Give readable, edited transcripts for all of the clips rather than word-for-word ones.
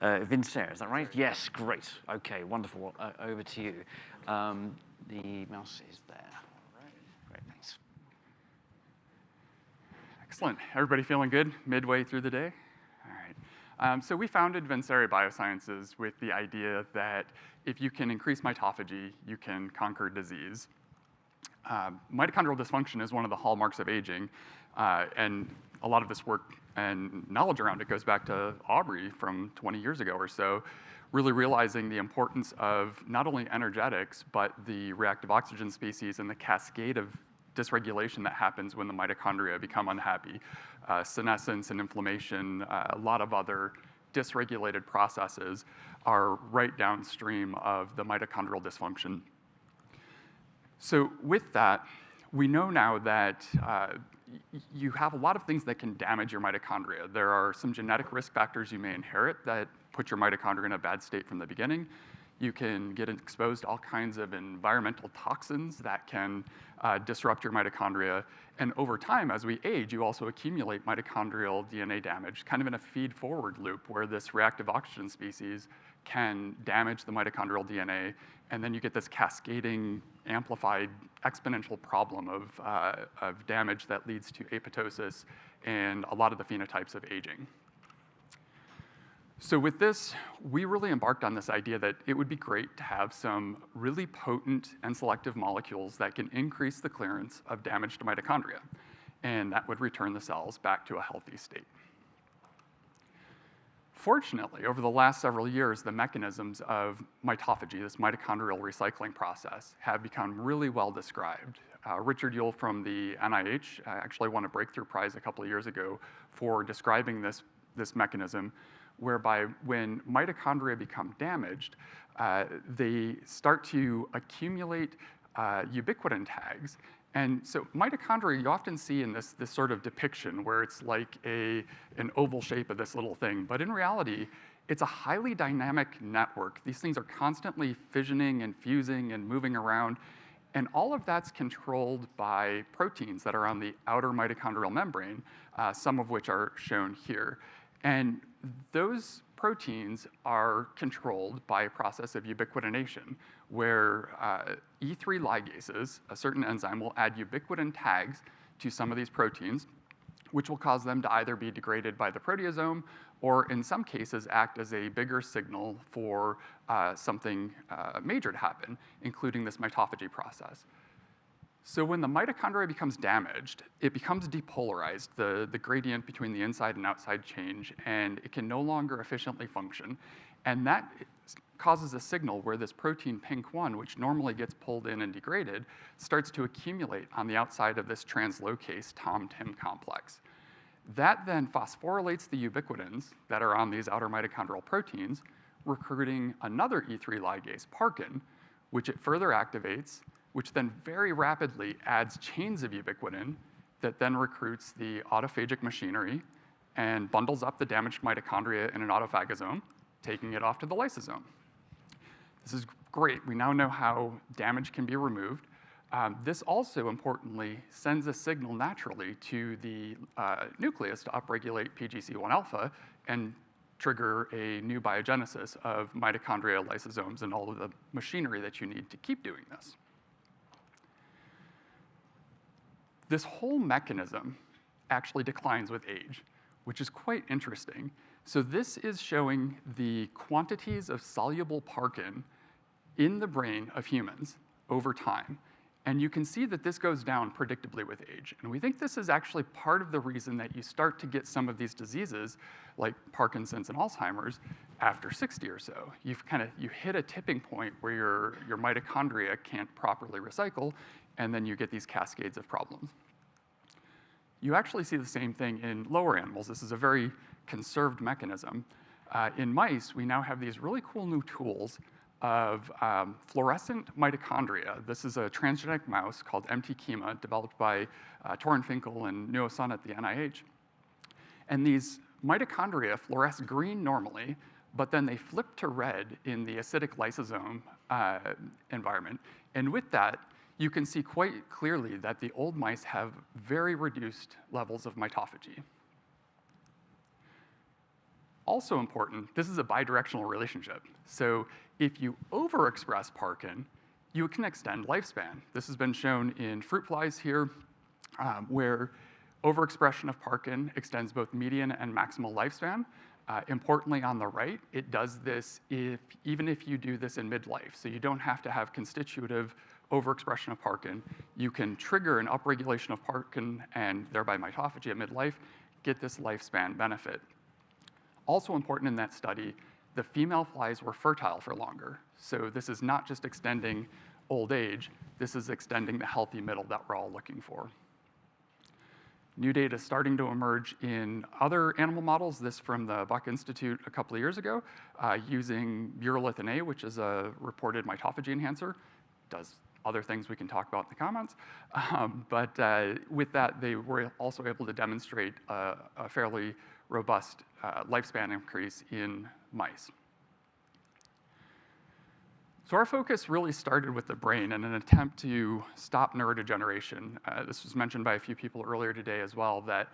Vincere, is that right? Yes, great. Okay, wonderful. Over to you. The mouse is there. Great, thanks. Excellent. Everybody feeling good midway through the day? All right. So we founded Vincere Biosciences with the idea that if you can increase mitophagy, you can conquer disease. Mitochondrial dysfunction is one of the hallmarks of aging, and a lot of this work and knowledge around it goes back to Aubrey from 20 years ago or so, really realizing the importance of not only energetics, but the reactive oxygen species and the cascade of dysregulation that happens when the mitochondria become unhappy. Senescence and inflammation, a lot of other dysregulated processes are right downstream of the mitochondrial dysfunction. So with that, we know now that you have a lot of things that can damage your mitochondria. There are some genetic risk factors you may inherit that put your mitochondria in a bad state from the beginning. You can get exposed to all kinds of environmental toxins that can disrupt your mitochondria. And over time, as we age, you also accumulate mitochondrial DNA damage, kind of in a feed-forward loop where this reactive oxygen species can damage the mitochondrial DNA, and then you get this cascading, amplified, exponential problem of damage that leads to apoptosis and a lot of the phenotypes of aging. So with this, we really embarked on this idea that it would be great to have some really potent and selective molecules that can increase the clearance of damaged mitochondria, and that would return the cells back to a healthy state. Fortunately, over the last several years, the mechanisms of mitophagy, this mitochondrial recycling process, have become really well described. Richard Yule from the NIH actually won a breakthrough prize a couple of years ago for describing this mechanism, whereby when mitochondria become damaged, they start to accumulate ubiquitin tags. And so mitochondria you often see in this sort of depiction where it's like an oval shape of this little thing. But in reality, it's a highly dynamic network. These things are constantly fissioning and fusing and moving around. And all of that's controlled by proteins that are on the outer mitochondrial membrane, some of which are shown here. And those proteins are controlled by a process of ubiquitination, where E3 ligases, a certain enzyme, will add ubiquitin tags to some of these proteins, which will cause them to either be degraded by the proteasome or in some cases act as a bigger signal for something major to happen, including this mitophagy process. So when the mitochondria becomes damaged, it becomes depolarized, the gradient between the inside and outside change, and it can no longer efficiently function. And that causes a signal where this protein PINK1, which normally gets pulled in and degraded, starts to accumulate on the outside of this translocase TOM-TIM complex. That then phosphorylates the ubiquitins that are on these outer mitochondrial proteins, recruiting another E3 ligase, Parkin, which it further activates, which then very rapidly adds chains of ubiquitin that then recruits the autophagic machinery and bundles up the damaged mitochondria in an autophagosome, taking it off to the lysosome. This is great. We now know how damage can be removed. This also, importantly, sends a signal naturally to the nucleus to upregulate PGC1 alpha and trigger a new biogenesis of mitochondria, lysosomes, and all of the machinery that you need to keep doing this. This whole mechanism actually declines with age, which is quite interesting. So this is showing the quantities of soluble Parkin in the brain of humans over time. And you can see that this goes down predictably with age. And we think this is actually part of the reason that you start to get some of these diseases, like Parkinson's and Alzheimer's, after 60 or so. You hit a tipping point where your mitochondria can't properly recycle, and then you get these cascades of problems. You actually see the same thing in lower animals. This is a very conserved mechanism. In mice, we now have these really cool new tools of fluorescent mitochondria. This is a transgenic mouse called MT-Chema, developed by Torin Finkel and Nuo Sun at the NIH. And these mitochondria fluoresce green normally, but then they flip to red in the acidic lysosome environment. And with that, you can see quite clearly that the old mice have very reduced levels of mitophagy. Also important, this is a bidirectional relationship. So if you overexpress Parkin, you can extend lifespan. This has been shown in fruit flies here, where overexpression of Parkin extends both median and maximal lifespan. Importantly, on the right, it does this even if you do this in midlife. So you don't have to have constitutive overexpression of Parkin. You can trigger an upregulation of Parkin and thereby mitophagy at midlife, get this lifespan benefit. Also important in that study, the female flies were fertile for longer. So this is not just extending old age, this is extending the healthy middle that we're all looking for. New data starting to emerge in other animal models, this from the Buck Institute a couple of years ago, using urolithin A, which is a reported mitophagy enhancer. Does other things we can talk about in the comments. But with that, they were also able to demonstrate a fairly robust lifespan increase in mice. So our focus really started with the brain in an attempt to stop neurodegeneration. This was mentioned by a few people earlier today as well, that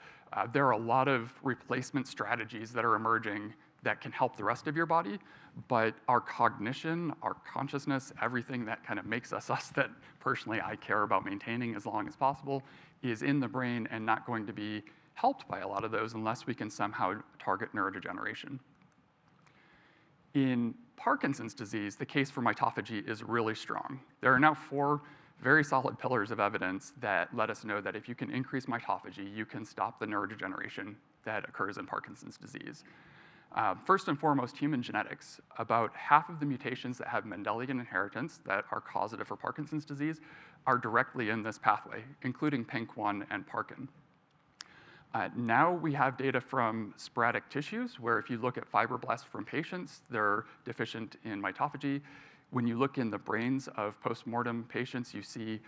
there are a lot of replacement strategies that are emerging that can help the rest of your body, but our cognition, our consciousness, everything that kind of makes us us that personally I care about maintaining as long as possible is in the brain and not going to be helped by a lot of those unless we can somehow target neurodegeneration. In Parkinson's disease, the case for mitophagy is really strong. There are now 4 very solid pillars of evidence that let us know that if you can increase mitophagy, you can stop the neurodegeneration that occurs in Parkinson's disease. First and foremost, human genetics. About half of the mutations that have Mendelian inheritance that are causative for Parkinson's disease are directly in this pathway, including PINK1 and Parkin. Now we have data from sporadic tissues, where if you look at fibroblasts from patients, they're deficient in mitophagy. When you look in the brains of postmortem patients, you see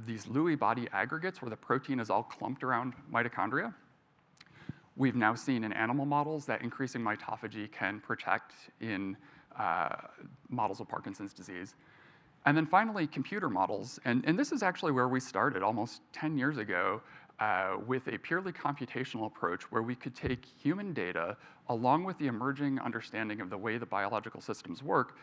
these Lewy body aggregates where the protein is all clumped around mitochondria. We've now seen in animal models that increasing mitophagy can protect in models of Parkinson's disease. And then finally, computer models. And this is actually where we started almost 10 years ago with a purely computational approach where we could take human data along with the emerging understanding of the way the biological systems work,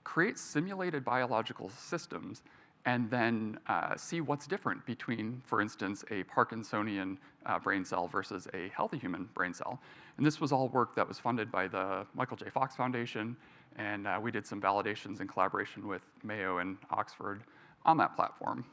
create simulated biological systems, and then see what's different between, for instance, a Parkinsonian brain cell versus a healthy human brain cell. And this was all work that was funded by the Michael J. Fox Foundation, and we did some validations in collaboration with Mayo and Oxford on that platform.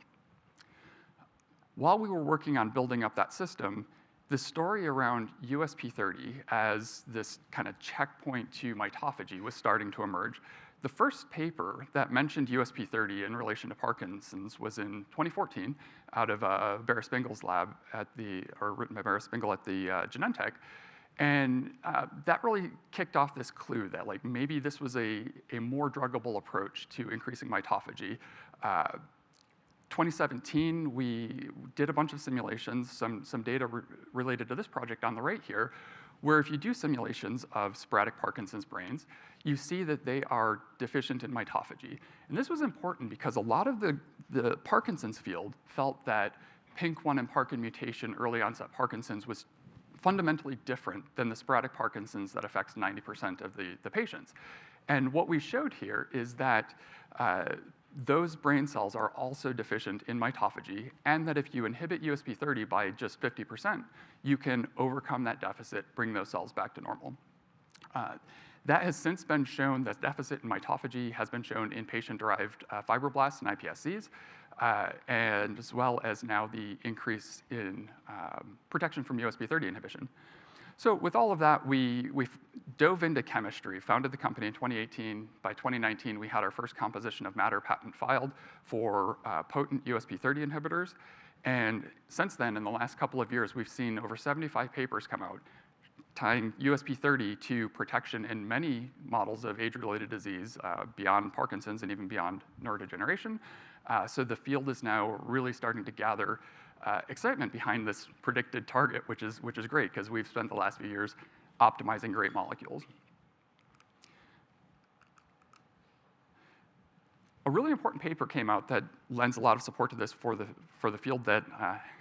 While we were working on building up that system, the story around USP30 as this kind of checkpoint to mitophagy was starting to emerge. The first paper that mentioned USP30 in relation to Parkinson's was in 2014 out of Vera Spingel's lab written by Vera Spingel at the Genentech. And that really kicked off this clue that like maybe this was a more druggable approach to increasing mitophagy. 2017, we did a bunch of simulations, some data related to this project on the right here, where if you do simulations of sporadic Parkinson's brains, you see that they are deficient in mitophagy. And this was important because a lot of the Parkinson's field felt that PINK1 and Parkin mutation early onset Parkinson's was fundamentally different than the sporadic Parkinson's that affects 90% of the patients. And what we showed here is that those brain cells are also deficient in mitophagy, and that if you inhibit USP30 by just 50%, you can overcome that deficit, bring those cells back to normal. That has since been shown, that deficit in mitophagy has been shown in patient-derived fibroblasts and iPSCs, and as well as now the increase in protection from USP30 inhibition. So with all of that, we dove into chemistry, founded the company in 2018. By 2019, we had our first composition of matter patent filed for potent USP30 inhibitors. And since then, in the last couple of years, we've seen over 75 papers come out tying USP30 to protection in many models of age-related disease beyond Parkinson's and even beyond neurodegeneration. So the field is now really starting to gather excitement behind this predicted target, which is great because we've spent the last few years optimizing great molecules. A really important paper came out that lends a lot of support to this for the field that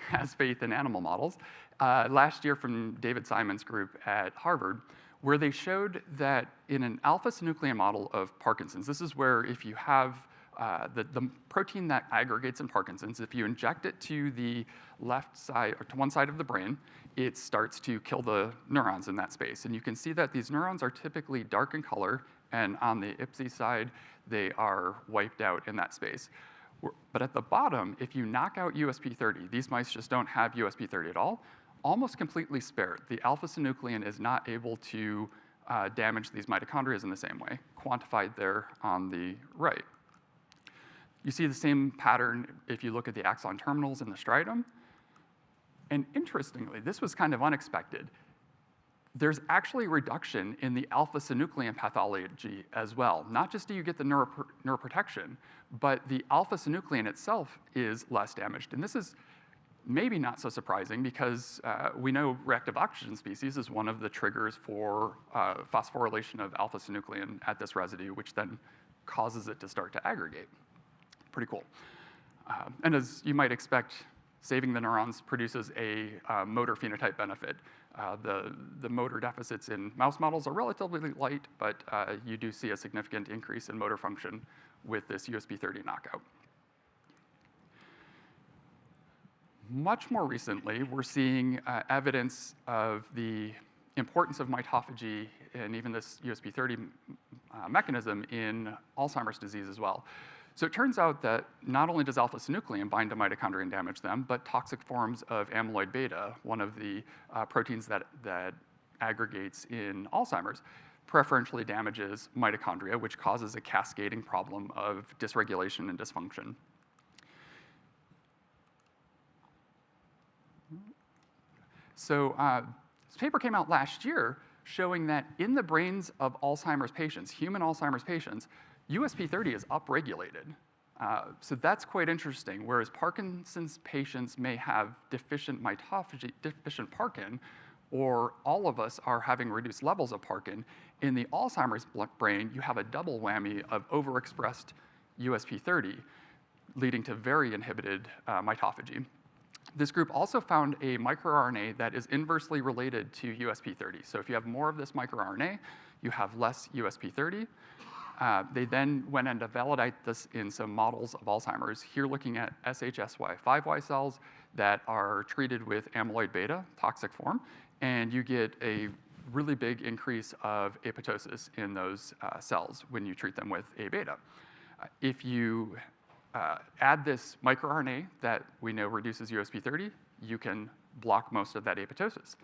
has faith in animal models. Last year from David Simon's group at Harvard, where they showed that in an alpha-synuclein model of Parkinson's, this is where if you have the protein that aggregates in Parkinson's, if you inject it to the left side, or to one side of the brain, it starts to kill the neurons in that space. And you can see that these neurons are typically dark in color, and on the IPSI side, they are wiped out in that space. But at the bottom, if you knock out USP30, these mice just don't have USP30 at all, almost completely spared. The alpha-synuclein is not able to damage these mitochondria in the same way, quantified there on the right. You see the same pattern if you look at the axon terminals in the striatum. And interestingly, this was kind of unexpected. There's actually reduction in the alpha-synuclein pathology as well. Not just do you get the neuroprotection, but the alpha-synuclein itself is less damaged. And this is maybe not so surprising because we know reactive oxygen species is one of the triggers for phosphorylation of alpha-synuclein at this residue, which then causes it to start to aggregate. Pretty cool. And as you might expect, saving the neurons produces a motor phenotype benefit. The motor deficits in mouse models are relatively light, but you do see a significant increase in motor function with this USP30 knockout. Much more recently, we're seeing evidence of the importance of mitophagy and even this USP30 mechanism in Alzheimer's disease as well. So it turns out that not only does alpha-synuclein bind to mitochondria and damage them, but toxic forms of amyloid beta, one of the proteins that aggregates in Alzheimer's, preferentially damages mitochondria, which causes a cascading problem of dysregulation and dysfunction. So this paper came out last year showing that in the brains of Alzheimer's patients, human Alzheimer's patients, USP30 is upregulated. So that's quite interesting. Whereas Parkinson's patients may have deficient mitophagy, deficient Parkin, or all of us are having reduced levels of Parkin, in the Alzheimer's brain, you have a double whammy of overexpressed USP30, leading to very inhibited mitophagy. This group also found a microRNA that is inversely related to USP30. So if you have more of this microRNA, you have less USP30. They then went on to validate this in some models of Alzheimer's, here looking at SHSY5Y cells that are treated with amyloid beta, toxic form, and you get a really big increase of apoptosis in those cells when you treat them with A beta. If you add this microRNA that we know reduces USP30, you can block most of that apoptosis.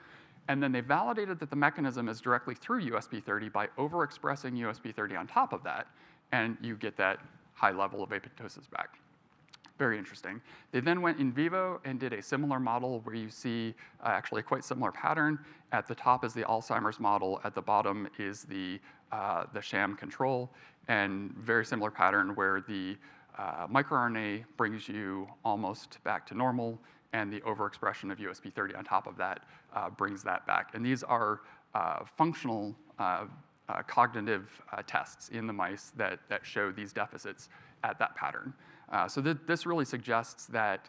And then they validated that the mechanism is directly through USP30 by overexpressing USP30 on top of that, and you get that high level of apoptosis back. Very interesting. They then went in vivo and did a similar model where you see actually a quite similar pattern. At the top is the Alzheimer's model, at the bottom is the sham control, and very similar pattern where the microRNA brings you almost back to normal, and the overexpression of USP30 on top of that brings that back. And these are functional cognitive tests in the mice that show these deficits at that pattern. So this really suggests that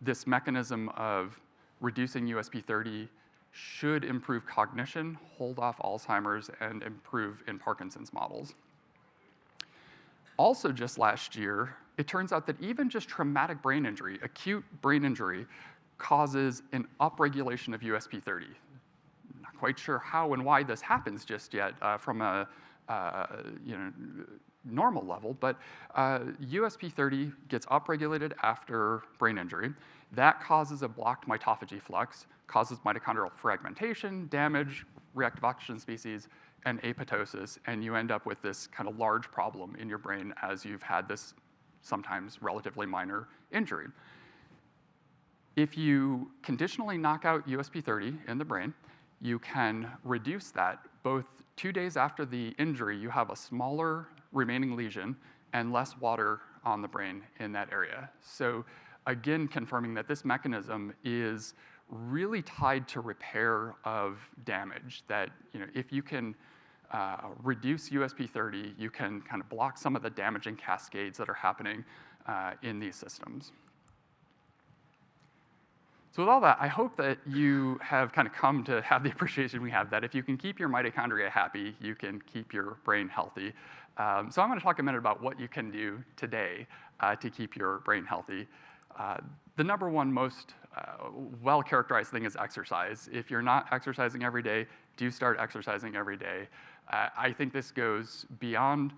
this mechanism of reducing USP30 should improve cognition, hold off Alzheimer's, and improve in Parkinson's models. Also just last year, it turns out that even just traumatic brain injury, acute brain injury, causes an upregulation of USP30. Not quite sure how and why this happens just yet from a normal level, but USP30 gets upregulated after brain injury. That causes a blocked mitophagy flux, causes mitochondrial fragmentation, damage, reactive oxygen species, and apoptosis, and you end up with this kind of large problem in your brain as you've had this sometimes relatively minor injury. If you conditionally knock out USP30 in the brain, you can reduce that. Both 2 days after the injury, you have a smaller remaining lesion and less water on the brain in that area. So again, confirming that this mechanism is really tied to repair of damage, that if you can reduce USP30, you can kind of block some of the damaging cascades that are happening in these systems. So with all that, I hope that you have kind of come to have the appreciation we have, that if you can keep your mitochondria happy, you can keep your brain healthy. So I'm going to talk a minute about what you can do today to keep your brain healthy. The number one most well-characterized thing is exercise. If you're not exercising every day, do start exercising every day. I think this goes beyond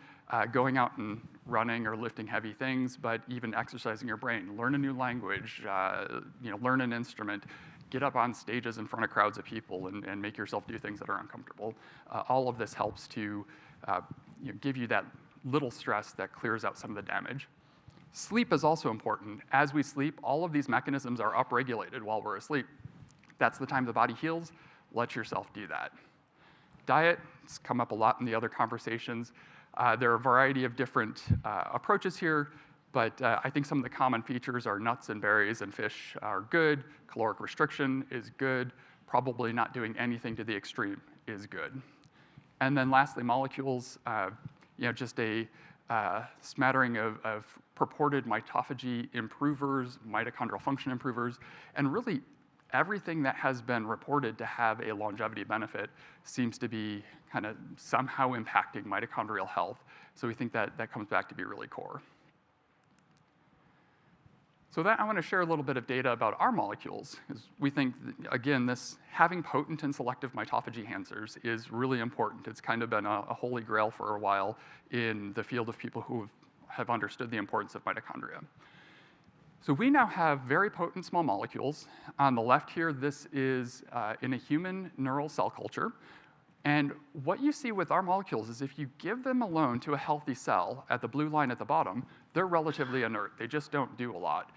going out and running or lifting heavy things, but even exercising your brain. Learn a new language, learn an instrument, get up on stages in front of crowds of people and make yourself do things that are uncomfortable. All of this helps to give you that little stress that clears out some of the damage. Sleep is also important. As we sleep, all of these mechanisms are upregulated while we're asleep. That's the time the body heals. Let yourself do that. Diet, it's come up a lot in the other conversations. There are a variety of different approaches here, but I think some of the common features are nuts and berries and fish are good. Caloric restriction is good. Probably not doing anything to the extreme is good. And then lastly, molecules, just a smattering of purported mitophagy improvers, mitochondrial function improvers, and really everything that has been reported to have a longevity benefit seems to be kind of somehow impacting mitochondrial health. So we think that comes back to be really core. So that I want to share a little bit of data about our molecules, because we think, again, this having potent and selective mitophagy enhancers is really important. It's kind of been a holy grail for a while in the field of people who have understood the importance of mitochondria. So we now have very potent small molecules. On the left here, this is in a human neural cell culture. And what you see with our molecules is if you give them alone to a healthy cell at the blue line at the bottom, they're relatively inert. They just don't do a lot.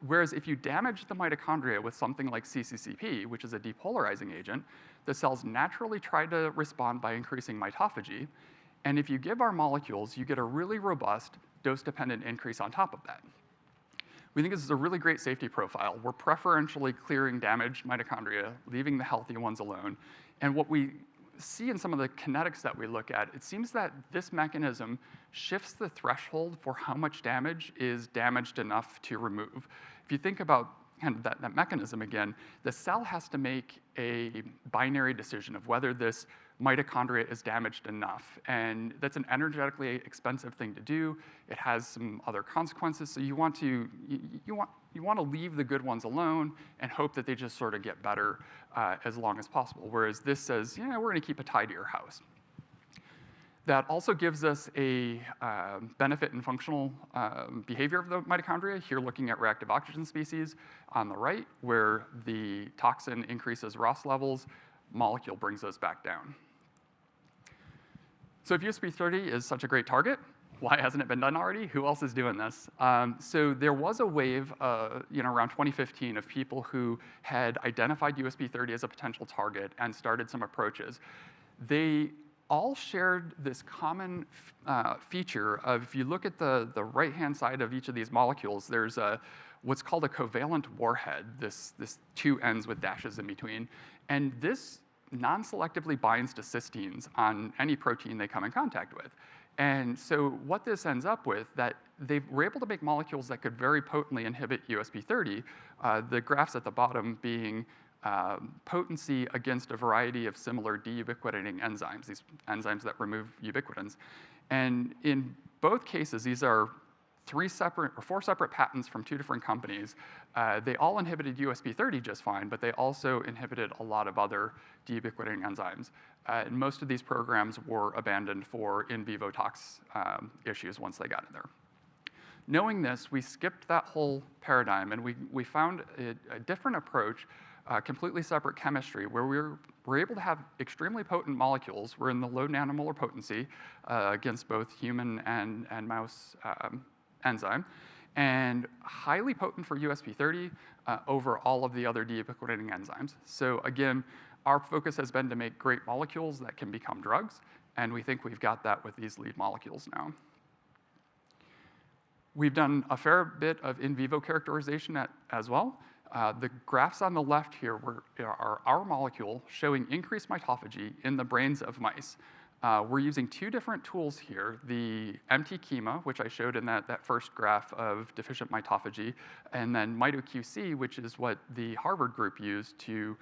Whereas if you damage the mitochondria with something like CCCP, which is a depolarizing agent, the cells naturally try to respond by increasing mitophagy. And if you give our molecules, you get a really robust dose-dependent increase on top of that. We think this is a really great safety profile. We're preferentially clearing damaged mitochondria, leaving the healthy ones alone. And what we see in some of the kinetics that we look at, it seems that this mechanism shifts the threshold for how much damage is damaged enough to remove. If you think about kind of that mechanism again, the cell has to make a binary decision of whether this mitochondria is damaged enough. And that's an energetically expensive thing to do. It has some other consequences. So you want to leave the good ones alone and hope that they just sort of get better as long as possible. Whereas this says, we're going to keep a tidier house. That also gives us a benefit in functional behavior of the mitochondria. Here looking at reactive oxygen species on the right, where the toxin increases ROS levels, molecule brings those back down. So if USP30 is such a great target, why hasn't it been done already? Who else is doing this? So there was a wave around 2015 of people who had identified USP30 as a potential target and started some approaches. They all shared this common feature of, if you look at the right-hand side of each of these molecules, there's what's called a covalent warhead, this two ends with dashes in between. And this non-selectively binds to cysteines on any protein they come in contact with. And so what this ends up with, that they were able to make molecules that could very potently inhibit USP30, the graphs at the bottom being potency against a variety of similar deubiquitinating enzymes, these enzymes that remove ubiquitins. And in both cases, these are four separate patents from 2 different companies. They all inhibited USP30 just fine, but they also inhibited a lot of other deubiquitinating enzymes. And most of these programs were abandoned for in vivo tox issues once they got in there. Knowing this, we skipped that whole paradigm, and we found a different approach, completely separate chemistry, where we're able to have extremely potent molecules. We're in the low nanomolar potency against both human and mouse enzyme, and highly potent for USP30 over all of the other deubiquitinating enzymes. So again, our focus has been to make great molecules that can become drugs, and we think we've got that with these lead molecules now. We've done a fair bit of in vivo characterization as well. The graphs on the left here are our molecule showing increased mitophagy in the brains of mice. We're using two different tools here, the MT-Chema, which I showed in that first graph of deficient mitophagy, and then MitoQC, which is what the Harvard group used to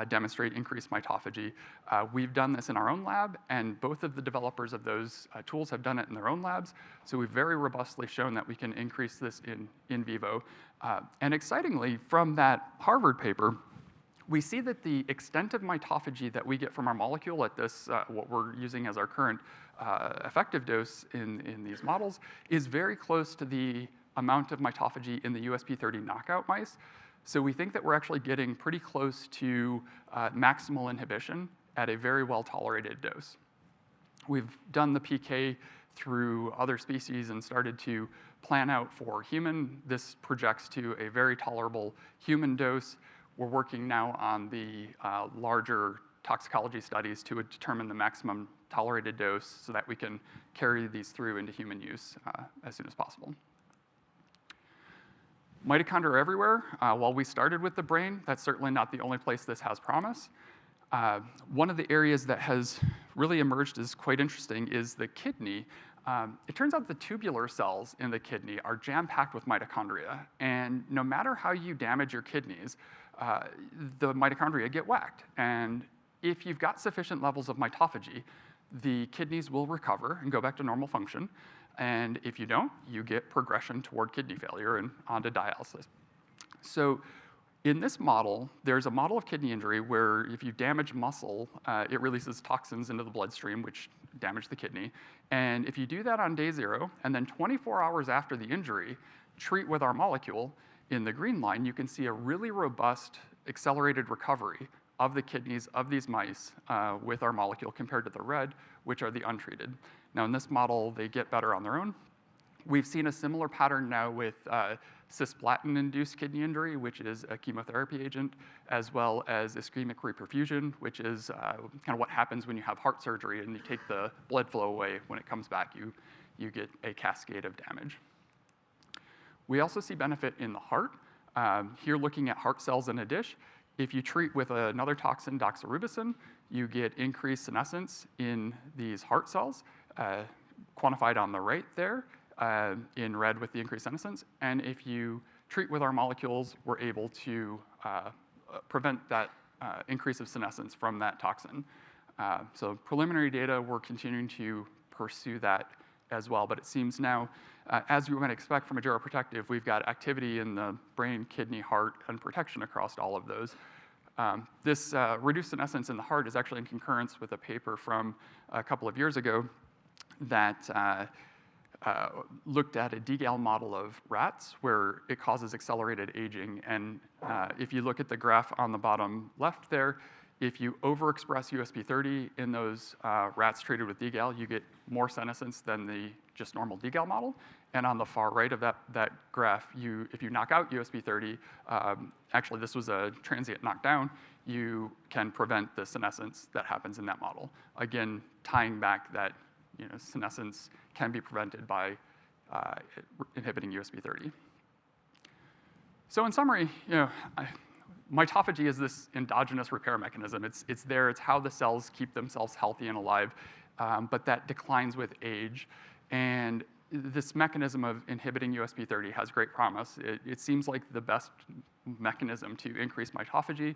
demonstrate increased mitophagy. We've done this in our own lab, and both of the developers of those tools have done it in their own labs. So we've very robustly shown that we can increase this in vivo. And excitingly, from that Harvard paper, we see that the extent of mitophagy that we get from our molecule at this, what we're using as our current effective dose in these models, is very close to the amount of mitophagy in the USP30 knockout mice. So we think that we're actually getting pretty close to maximal inhibition at a very well-tolerated dose. We've done the PK through other species and started to plan out for human. This projects to a very tolerable human dose. We're working now on the larger toxicology studies to determine the maximum tolerated dose so that we can carry these through into human use as soon as possible. Mitochondria are everywhere. While we started with the brain, that's certainly not the only place this has promise. One of the areas that has really emerged as quite interesting is the kidney. It turns out the tubular cells in the kidney are jam-packed with mitochondria, and no matter how you damage your kidneys, the mitochondria get whacked. And if you've got sufficient levels of mitophagy, the kidneys will recover and go back to normal function. And if you don't, you get progression toward kidney failure and onto dialysis. So in this model, there's a model of kidney injury where if you damage muscle, it releases toxins into the bloodstream, which damage the kidney. And if you do that on day 0, and then 24 hours after the injury, treat with our molecule, in the green line, you can see a really robust accelerated recovery of the kidneys of these mice with our molecule compared to the red, which are the untreated. Now in this model, they get better on their own. We've seen a similar pattern now with cisplatin-induced kidney injury, which is a chemotherapy agent, as well as ischemic reperfusion, which is kind of what happens when you have heart surgery and you take the blood flow away. When it comes back, you get a cascade of damage. We also see benefit in the heart. Here looking at heart cells in a dish, if you treat with another toxin, doxorubicin, you get increased senescence in these heart cells, quantified on the right there, in red with the increased senescence. And if you treat with our molecules, we're able to prevent that increase of senescence from that toxin. So preliminary data, we're continuing to pursue that as well, but it seems now, as you might expect from a geroprotective, we've got activity in the brain, kidney, heart, and protection across all of those. This reduced senescence in the heart is actually in concurrence with a paper from a couple of years ago that looked at a DGAL model of rats where it causes accelerated aging. And if you look at the graph on the bottom left there, if you overexpress USP30 in those rats treated with DGAL, you get more senescence than the just normal DGAL model. And on the far right of that graph, if you knock out USP30, actually this was a transient knockdown, you can prevent the senescence that happens in that model. Again, tying back that senescence can be prevented by inhibiting USP30. So in summary, mitophagy is this endogenous repair mechanism. It's there, it's how the cells keep themselves healthy and alive, but that declines with age. And this mechanism of inhibiting USP30 has great promise. It seems like the best mechanism to increase mitophagy.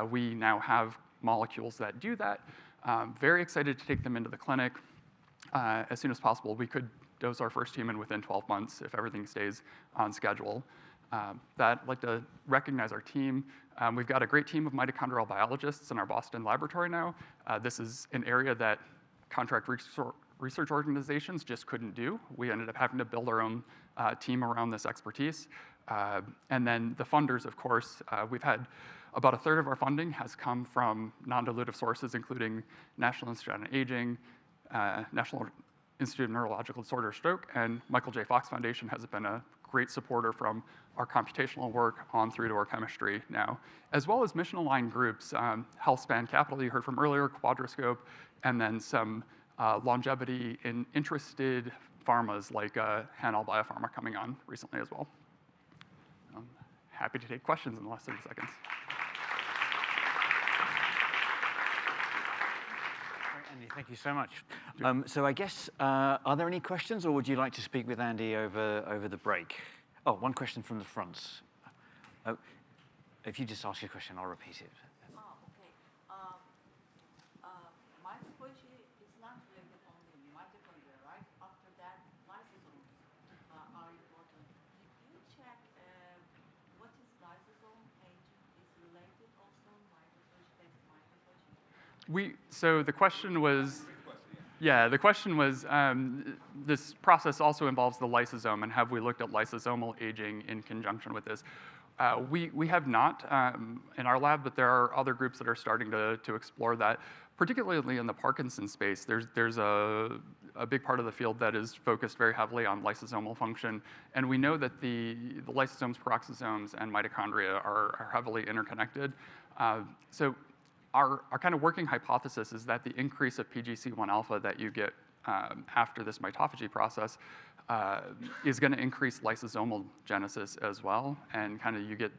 We now have molecules that do that. Very excited to take them into the clinic as soon as possible. We could dose our first human within 12 months if everything stays on schedule. I'd like to recognize our team. We've got a great team of mitochondrial biologists in our Boston laboratory now. This is an area that contract research organizations just couldn't do. We ended up having to build our own team around this expertise. And then the funders, of course, we've had about a third of our funding has come from non-dilutive sources, including National Institute on Aging, National Institute of Neurological Disorder, Stroke, and Michael J. Fox Foundation has been a great supporter from our computational work on through to our chemistry now, as well as mission-aligned groups, HealthSpan Capital you heard from earlier, Quadrascope, and then some longevity in interested pharmas like Hanal Biopharma coming on recently as well. I'm happy to take questions in the last 30 seconds. Anything Thank you so much. So I guess, are there any questions, or would you like to speak with Andy over the break? Oh, one question from the front. Oh, if you just ask your question, I'll repeat it. Okay. Mitophagy is not related only to mitochondria, right? After that, lysosomes are important. Did you check what is lysosome aging is related also mitophagy, that's mitophagy? So the question was, yeah, the question was, this process also involves the lysosome, and have we looked at lysosomal aging in conjunction with this? We have not in our lab, but there are other groups that are starting to explore that, particularly in the Parkinson space. There's a big part of the field that is focused very heavily on lysosomal function, and we know that the lysosomes, peroxisomes, and mitochondria are heavily interconnected. So our kind of working hypothesis is that the increase of PGC1 alpha that you get after this mitophagy process is going to increase lysosomal genesis as well, and kind of you get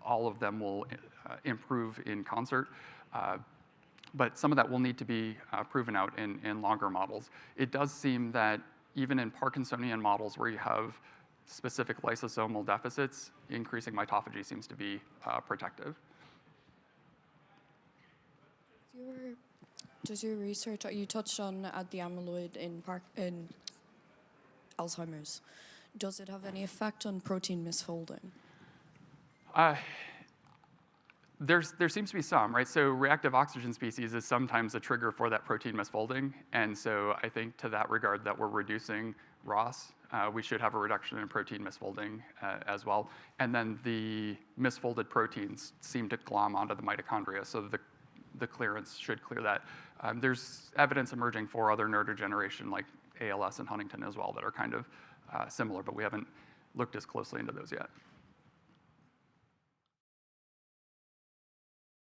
all of them will improve in concert. But some of that will need to be proven out in longer models. It does seem that even in Parkinsonian models where you have specific lysosomal deficits, increasing mitophagy seems to be protective. Does your research, you touched on the amyloid in Alzheimer's, does it have any effect on protein misfolding? There seems to be some, right? So reactive oxygen species is sometimes a trigger for that protein misfolding, and so I think to that regard that we're reducing ROS, we should have a reduction in protein misfolding as well. And then the misfolded proteins seem to glom onto the mitochondria, so the clearance should clear that. There's evidence emerging for other neurodegeneration like ALS and Huntington as well that are kind of similar, but we haven't looked as closely into those yet.